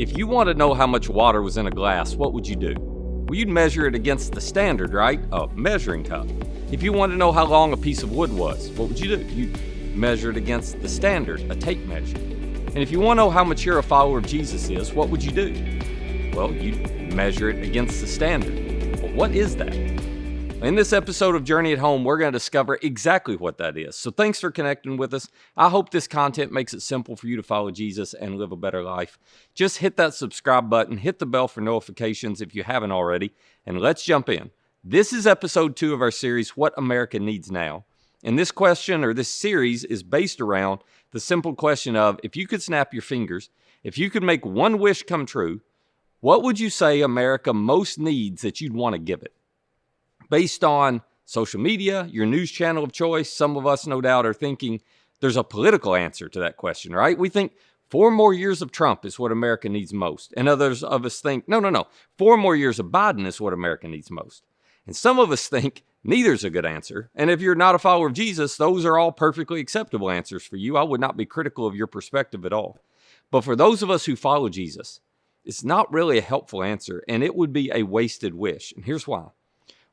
If you want to know how much water was in a glass, what would you do? Well, you'd measure it against the standard, right? A measuring cup. If you want to know how long a piece of wood was, what would you do? You'd measure it against the standard, a tape measure. And if you want to know how mature a follower of Jesus is, what would you do? Well, you'd measure it against the standard. But what is that? In this episode of Journey at Home, we're going to discover exactly what that is. So thanks for connecting with us. I hope this content makes it simple for you to follow Jesus and live a better life. Just hit that subscribe button, hit the bell for notifications if you haven't already, and let's jump in. This is episode 2 of our series, What America Needs Now. And this question, or this series, is based around the simple question of, if you could snap your fingers, if you could make one wish come true, what would you say America most needs that you'd want to give it? Based on social media, your news channel of choice, some of us no doubt are thinking there's a political answer to that question, right? We think 4 more years of Trump is what America needs most. And others of us think, no, 4 more years of Biden is what America needs most. And some of us think neither's a good answer. And if you're not a follower of Jesus, those are all perfectly acceptable answers for you. I would not be critical of your perspective at all. But for those of us who follow Jesus, it's not really a helpful answer, and it would be a wasted wish. And here's why.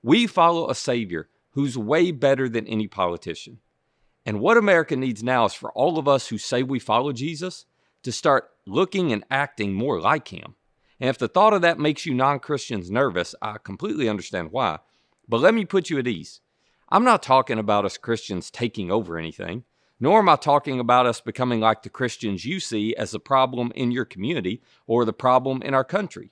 We follow a Savior who's way better than any politician. And what America needs now is for all of us who say we follow Jesus to start looking and acting more like him. And if the thought of that makes you non-Christians nervous, I completely understand why. But let me put you at ease. I'm not talking about us Christians taking over anything, nor am I talking about us becoming like the Christians you see as the problem in your community or the problem in our country.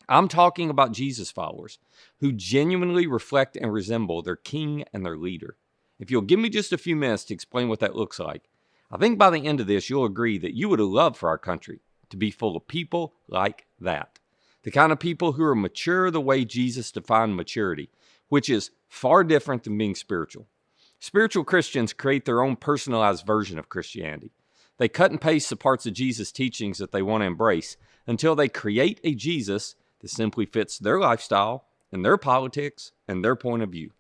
I'm talking about Jesus followers who genuinely reflect and resemble their king and their leader. If you'll give me just a few minutes to explain what that looks like, I think by the end of this, you'll agree that you would have loved for our country to be full of people like that. The kind of people who are mature the way Jesus defined maturity, which is far different than being spiritual. Spiritual Christians create their own personalized version of Christianity. They cut and paste the parts of Jesus' teachings that they want to embrace until they create a Jesus that simply fits their lifestyle and their politics and their point of view.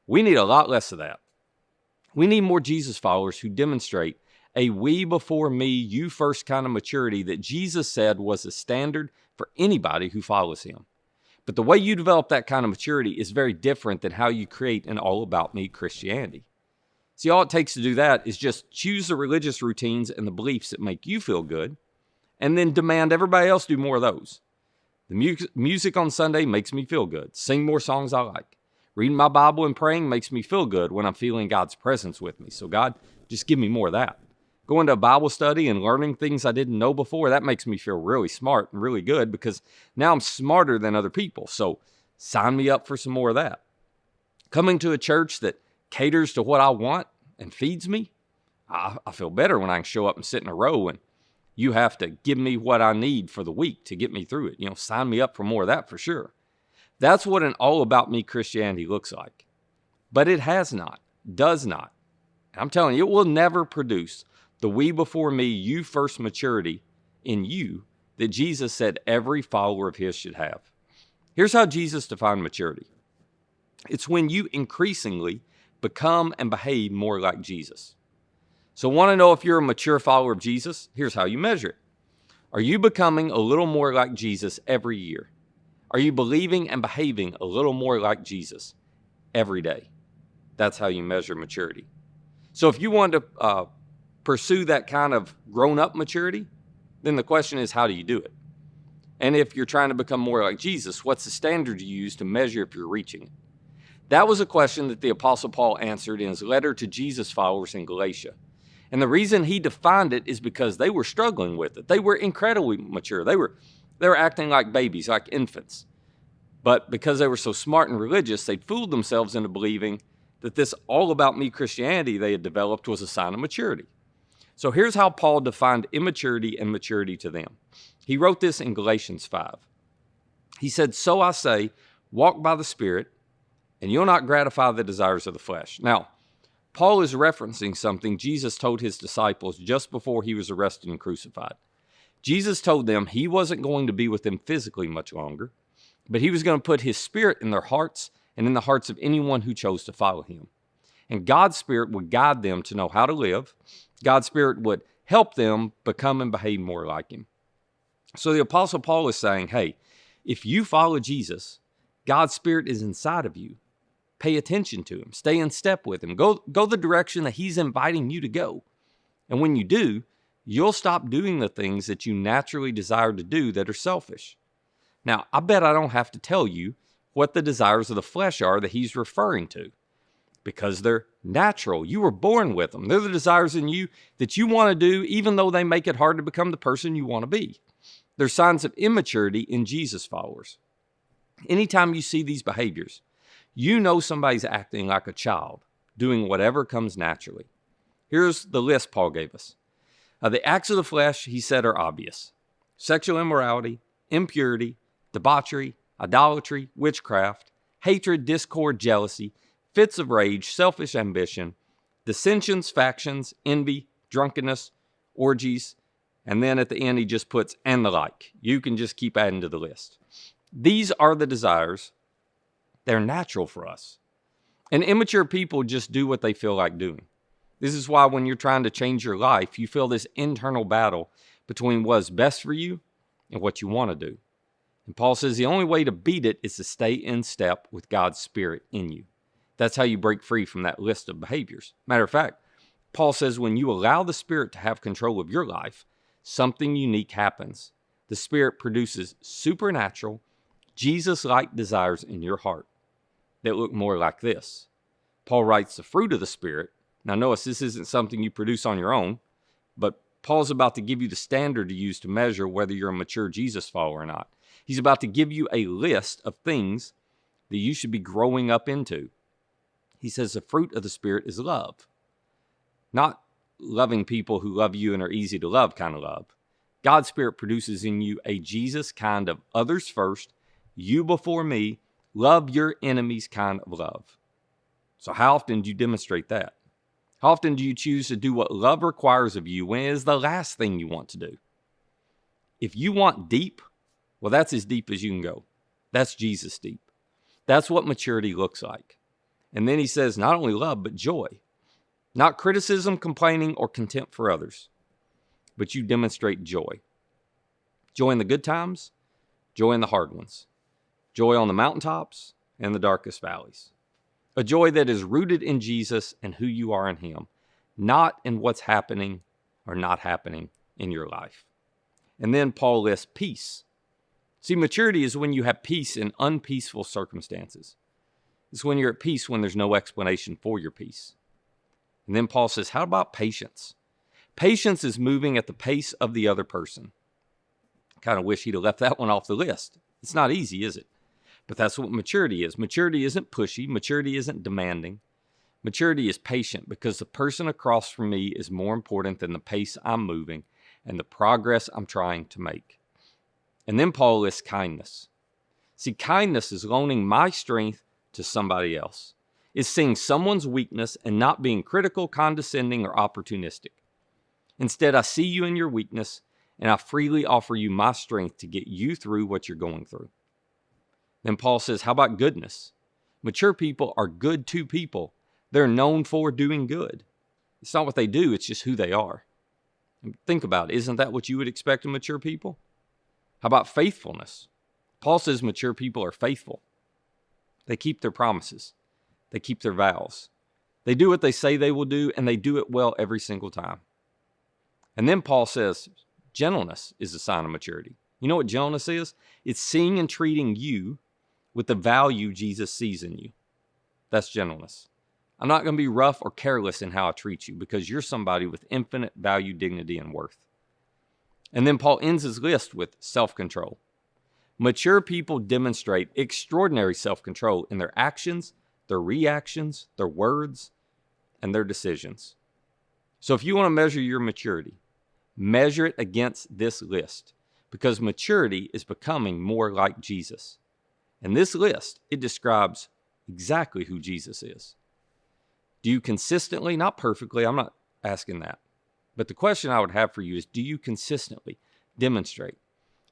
We need a lot less of that. We need more Jesus followers who demonstrate a we before me, you first kind of maturity that Jesus said was a standard for anybody who follows him. But the way you develop that kind of maturity is very different than how you create an all about me Christianity. See, all it takes to do that is just choose the religious routines and the beliefs that make you feel good, and then demand everybody else do more of those. The music on Sunday makes me feel good. Sing more songs I like. Reading my Bible and praying makes me feel good when I'm feeling God's presence with me. So God, just give me more of that. Going to a Bible study and learning things I didn't know before, that makes me feel really smart and really good because now I'm smarter than other people. So sign me up for some more of that. Coming to a church that caters to what I want and feeds me, I feel better when I can show up and sit in a row and you have to give me what I need for the week to get me through it. Sign me up for more of that for sure. That's what an all about me Christianity looks like. But it has not, does not. I'm telling you, it will never produce the we before me, you first maturity in you that Jesus said every follower of his should have. Here's how Jesus defined maturity. It's when you increasingly become and behave more like Jesus. So want to know if you're a mature follower of Jesus? Here's how you measure it. Are you becoming a little more like Jesus every year? Are you believing and behaving a little more like Jesus every day? That's how you measure maturity. So if you want to pursue that kind of grown-up maturity, then the question is, how do you do it? And if you're trying to become more like Jesus, what's the standard you use to measure if you're reaching it? That was a question that the Apostle Paul answered in his letter to Jesus followers in Galatia. And the reason he defined it is because they were struggling with it. They were incredibly mature. They were acting like babies, like infants. But because they were so smart and religious, they fooled themselves into believing that this all about me Christianity they had developed was a sign of maturity. So here's how Paul defined immaturity and maturity to them. He wrote this in Galatians 5. He said, "So I say, walk by the Spirit, and you'll not gratify the desires of the flesh." Now, Paul is referencing something Jesus told his disciples just before he was arrested and crucified. Jesus told them he wasn't going to be with them physically much longer, but he was going to put his Spirit in their hearts and in the hearts of anyone who chose to follow him. And God's Spirit would guide them to know how to live. God's Spirit would help them become and behave more like him. So the Apostle Paul is saying, hey, if you follow Jesus, God's Spirit is inside of you. Pay attention to him. Stay in step with him. Go the direction that he's inviting you to go. And when you do, you'll stop doing the things that you naturally desire to do that are selfish. Now, I bet I don't have to tell you what the desires of the flesh are that he's referring to, because they're natural. You were born with them. They're the desires in you that you want to do, even though they make it hard to become the person you want to be. They're signs of immaturity in Jesus followers. Anytime you see these behaviors, you know somebody's acting like a child, doing whatever comes naturally. Here's the list Paul gave us. The acts of the flesh, he said, are obvious. Sexual immorality, impurity, debauchery, idolatry, witchcraft, hatred, discord, jealousy, fits of rage, selfish ambition, dissensions, factions, envy, drunkenness, orgies, and then at the end he just puts, and the like. You can just keep adding to the list. These are the desires. They're natural for us. And immature people just do what they feel like doing. This is why when you're trying to change your life, you feel this internal battle between what's best for you and what you want to do. And Paul says the only way to beat it is to stay in step with God's Spirit in you. That's how you break free from that list of behaviors. Matter of fact, Paul says when you allow the Spirit to have control of your life, something unique happens. The Spirit produces supernatural, Jesus-like desires in your heart that look more like this. Paul writes the fruit of the Spirit. Now notice this isn't something you produce on your own, but Paul's about to give you the standard to use to measure whether you're a mature Jesus follower or not. He's about to give you a list of things that you should be growing up into. He says the fruit of the Spirit is love. Not loving people who love you and are easy to love kind of love. God's Spirit produces in you a Jesus kind of others first, you before me, love your enemies kind of love. So how often do you demonstrate that? How often do you choose to do what love requires of you when it is the last thing you want to do? If you want deep, well, that's as deep as you can go. That's Jesus deep. That's what maturity looks like. And then he says not only love, but joy. Not criticism, complaining, or contempt for others, but you demonstrate joy. Joy in the good times, joy in the hard ones. Joy on the mountaintops and the darkest valleys. A joy that is rooted in Jesus and who you are in him, not in what's happening or not happening in your life. And then Paul lists peace. See, maturity is when you have peace in unpeaceful circumstances. It's when you're at peace when there's no explanation for your peace. And then Paul says, how about patience? Patience is moving at the pace of the other person. I kind of wish he'd have left that one off the list. It's not easy, is it? But that's what maturity is. Maturity isn't pushy. Maturity isn't demanding. Maturity is patient because the person across from me is more important than the pace I'm moving and the progress I'm trying to make. And then Paul lists kindness. See, kindness is loaning my strength to somebody else. It's seeing someone's weakness and not being critical, condescending, or opportunistic. Instead, I see you in your weakness and I freely offer you my strength to get you through what you're going through. Then Paul says, how about goodness? Mature people are good to people. They're known for doing good. It's not what they do, it's just who they are. And think about it. Isn't that what you would expect of mature people? How about faithfulness? Paul says mature people are faithful. They keep their promises. They keep their vows. They do what they say they will do, and they do it well every single time. And then Paul says, gentleness is a sign of maturity. You know what gentleness is? It's seeing and treating you with the value Jesus sees in you. That's gentleness. I'm not going to be rough or careless in how I treat you because you're somebody with infinite value, dignity, and worth. And then Paul ends his list with self-control. Mature people demonstrate extraordinary self-control in their actions, their reactions, their words, and their decisions. So if you want to measure your maturity, measure it against this list because maturity is becoming more like Jesus. And this list, it describes exactly who Jesus is. Do you consistently, not perfectly, I'm not asking that, but the question I would have for you is, do you consistently demonstrate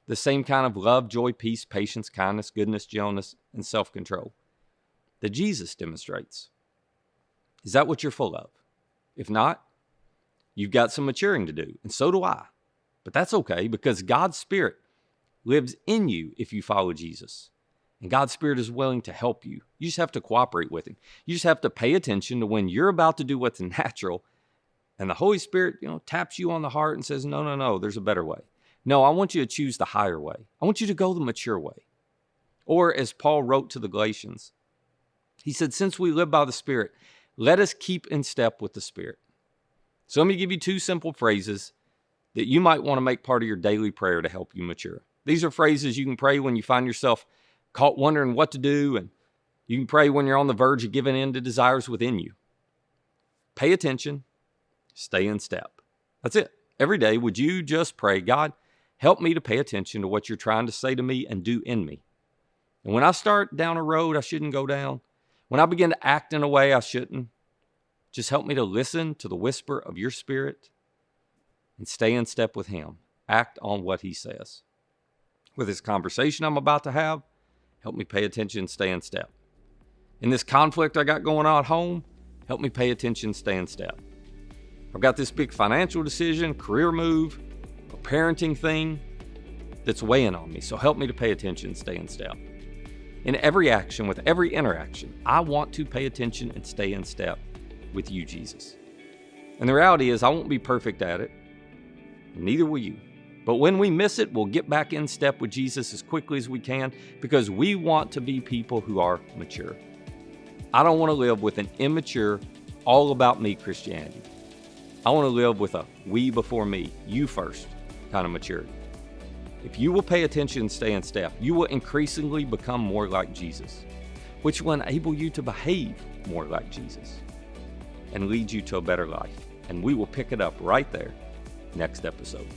the same kind of love, joy, peace, patience, kindness, goodness, gentleness, and self-control that Jesus demonstrates? Is that what you're full of? If not, you've got some maturing to do, and so do I. But that's okay because God's Spirit lives in you if you follow Jesus. And God's Spirit is willing to help you. You just have to cooperate with Him. You just have to pay attention to when you're about to do what's natural and the Holy Spirit, taps you on the heart and says, no, there's a better way. No, I want you to choose the higher way. I want you to go the mature way. Or as Paul wrote to the Galatians, he said, since we live by the Spirit, let us keep in step with the Spirit. So let me give you 2 simple phrases that you might want to make part of your daily prayer to help you mature. These are phrases you can pray when you find yourself caught wondering what to do, and you can pray when you're on the verge of giving in to desires within you. Pay attention, stay in step. That's it. Every day, would you just pray, God, help me to pay attention to what you're trying to say to me and do in me. And when I start down a road I shouldn't go down, when I begin to act in a way I shouldn't, just help me to listen to the whisper of your Spirit and stay in step with Him. Act on what He says. With this conversation I'm about to have, help me pay attention, stay in step. In this conflict I got going on at home, help me pay attention, stay in step. I've got this big financial decision, career move, a parenting thing that's weighing on me. So help me to pay attention, stay in step. In every action, with every interaction, I want to pay attention and stay in step with you, Jesus. And the reality is I won't be perfect at it, and neither will you. But when we miss it, we'll get back in step with Jesus as quickly as we can because we want to be people who are mature. I don't want to live with an immature, all about me Christianity. I want to live with a we before me, you first kind of maturity. If you will pay attention and stay in step, you will increasingly become more like Jesus, which will enable you to behave more like Jesus and lead you to a better life. And we will pick it up right there next episode.